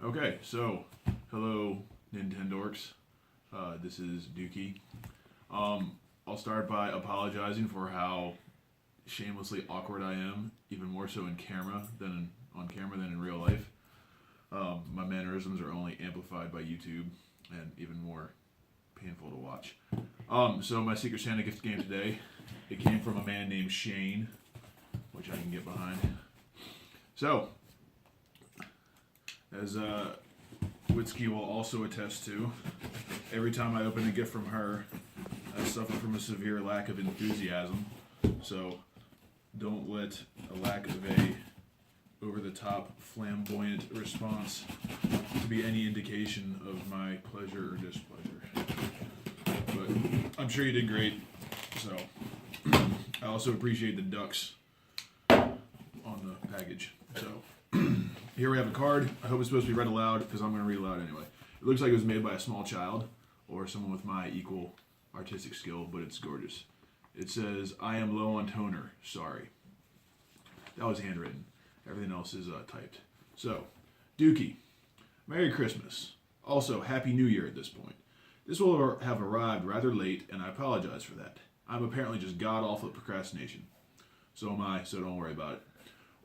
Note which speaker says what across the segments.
Speaker 1: Okay, so hello Nintendorks. This is Düky. I'll start by apologizing for how shamelessly awkward I am, even more so in camera than on camera than in real life. My mannerisms are only amplified by YouTube and even more painful to watch. So my Secret Santa gift game today, it came from a man named Shane, which I can get behind. So, as Witsky will also attest to, every time I open a gift from her, I suffer from a severe lack of enthusiasm. So, don't let a lack of a over-the-top, flamboyant response to be any indication of my pleasure or displeasure. But I'm sure you did great. So, I also appreciate the ducks on the package. So, here we have a card. I hope it's supposed to be read aloud because I'm going to read aloud anyway. It looks like it was made by a small child or someone with my equal artistic skill, but it's gorgeous. It says, "I am low on toner. Sorry." That was handwritten. Everything else is typed. So, Düky, Merry Christmas. Also, Happy New Year at this point. This will have arrived rather late, and I apologize for that. I'm apparently just god-awful at procrastination. So am I, so don't worry about it.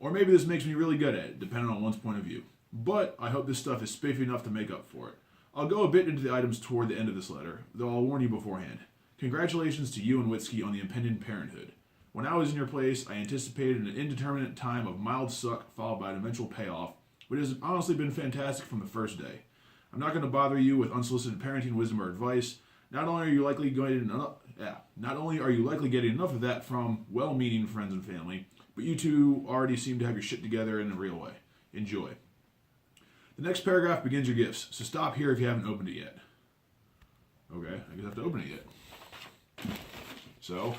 Speaker 1: Or maybe this makes me really good at it, depending on one's point of view. But I hope this stuff is spiffy enough to make up for it. I'll go a bit into the items toward the end of this letter, though I'll warn you beforehand. Congratulations to you and Witsky on the impending parenthood. When I was in your place, I anticipated an indeterminate time of mild suck followed by an eventual payoff, but it has honestly been fantastic from the first day. I'm not going to bother you with unsolicited parenting wisdom or advice. Not only are you likely getting enough of that from well-meaning friends and family, but you two already seem to have your shit together in a real way. Enjoy. The next paragraph begins your gifts, so stop here if you haven't opened it yet. Okay, I guess I have to open it yet. So,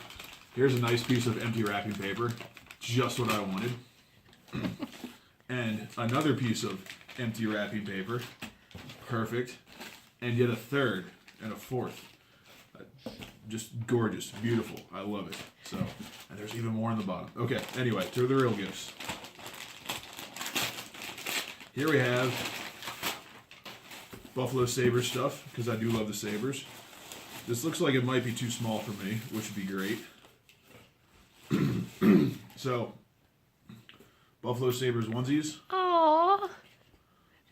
Speaker 1: here's a nice piece of empty wrapping paper, just what I wanted. And another piece of empty wrapping paper, perfect. And yet a third and a fourth. Just gorgeous, beautiful. I love it. So, and there's even more on the bottom. Okay, anyway, to the real gifts. Here we have Buffalo Sabres stuff, because I do love the Sabres. This looks like it might be too small for me, which would be great. So, Buffalo Sabres onesies.
Speaker 2: Aww.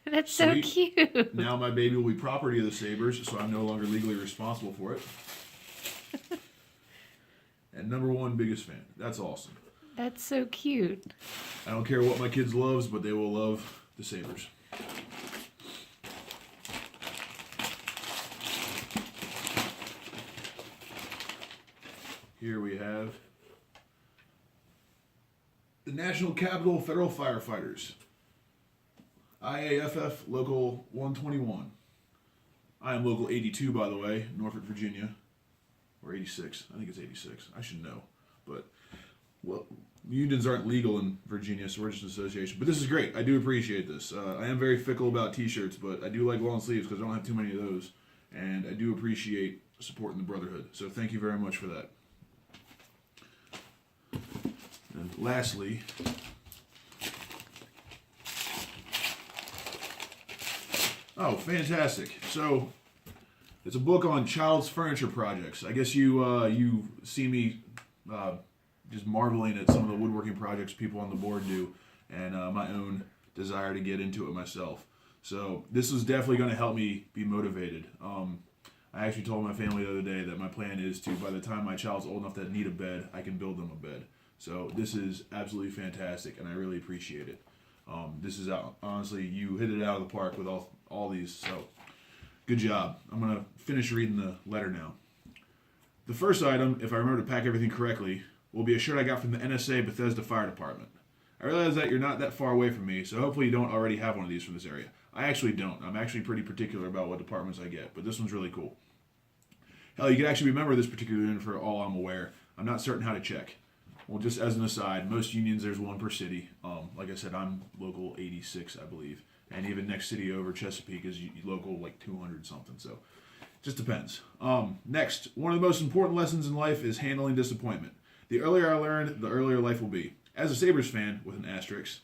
Speaker 2: That's
Speaker 1: Sweet.
Speaker 2: so cute.
Speaker 1: Now my baby will be property of the Sabres, so I'm no longer legally responsible for it. And number one, biggest fan. That's awesome.
Speaker 2: That's so cute.
Speaker 1: I don't care what my kids loves, but they will love the Sabres. Here we have the National Capital Federal Firefighters. IAFF Local 121. I am Local 82, by the way, Norfolk, Virginia. Or 86. I think it's 86. I should know. But, well, unions aren't legal in Virginia, so we're just an association. But this is great. I do appreciate this. I am very fickle about t-shirts, but I do like long sleeves because I don't have too many of those. And I do appreciate supporting the brotherhood. So thank you very much for that. And lastly, oh, fantastic. So, it's a book on child's furniture projects. I guess you see me just marveling at some of the woodworking projects people on the board do, and my own desire to get into it myself. So this is definitely going to help me be motivated. I actually told my family the other day that my plan is to, by the time my child's old enough to need a bed, I can build them a bed. So this is absolutely fantastic, and I really appreciate it. This is honestly, you hit it out of the park with all these. So. Good job. I'm going to finish reading the letter now. The first item, if I remember to pack everything correctly, will be a shirt I got from the NSA Bethesda Fire Department. I realize that you're not that far away from me, so hopefully you don't already have one of these from this area. I actually don't. I'm actually pretty particular about what departments I get, but this one's really cool. Hell, you could actually be a member of this particular union for all I'm aware. I'm not certain how to check. Well, just as an aside, most unions, there's one per city. Like I said, I'm local 86, I believe. And even next city over, Chesapeake, is local like 200 something. So, just depends. Next, one of the most important lessons in life is handling disappointment. The earlier I learn, the earlier life will be. As a Sabres fan, with an asterisk,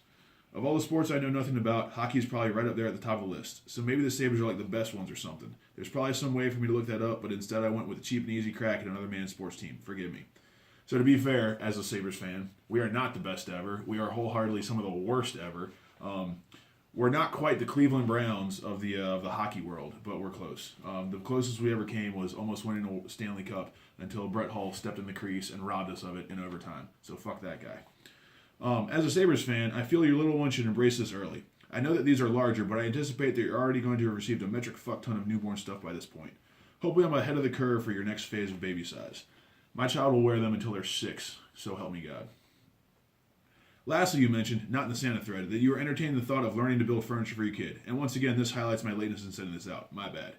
Speaker 1: Of all the sports I know nothing about, hockey is probably right up there at the top of the list. So maybe the Sabres are like the best ones or something. There's probably some way for me to look that up, but instead I went with a cheap and easy crack at another man's sports team. Forgive me. So to be fair, as a Sabres fan, we are not the best ever. We are wholeheartedly some of the worst ever. We're not quite the Cleveland Browns of the hockey world, but we're close. The closest we ever came was almost winning a Stanley Cup until Brett Hull stepped in the crease and robbed us of it in overtime. So fuck that guy. As a Sabres fan, I feel your little one should embrace this early. I know that these are larger, but I anticipate that you're already going to have received a metric fuck ton of newborn stuff by this point. Hopefully I'm ahead of the curve for your next phase of baby size. My child will wear them until they're 6, so help me God. Lastly, you mentioned, not in the Santa thread, that you were entertaining the thought of learning to build furniture for your kid. And once again, this highlights my lateness in sending this out. My bad.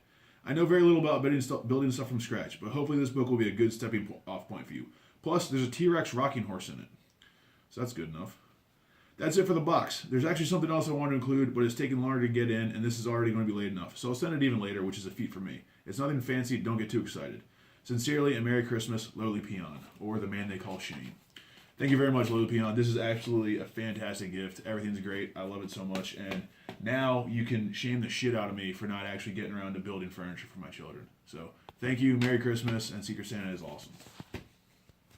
Speaker 1: I know very little about building stuff from scratch, but hopefully this book will be a good stepping off point for you. Plus, there's a T-Rex rocking horse in it. So that's good enough. That's it for the box. There's actually something else I want to include, but it's taken longer to get in, and this is already going to be late enough. So I'll send it even later, which is a feat for me. It's nothing fancy, don't get too excited. Sincerely, and Merry Christmas, Lowly Peon, or the man they call Shane. Thank you very much, Lowly Peon. This is absolutely a fantastic gift. Everything's great. I love it so much. And now you can shame the shit out of me for not actually getting around to building furniture for my children. So thank you, Merry Christmas, and Secret Santa is awesome.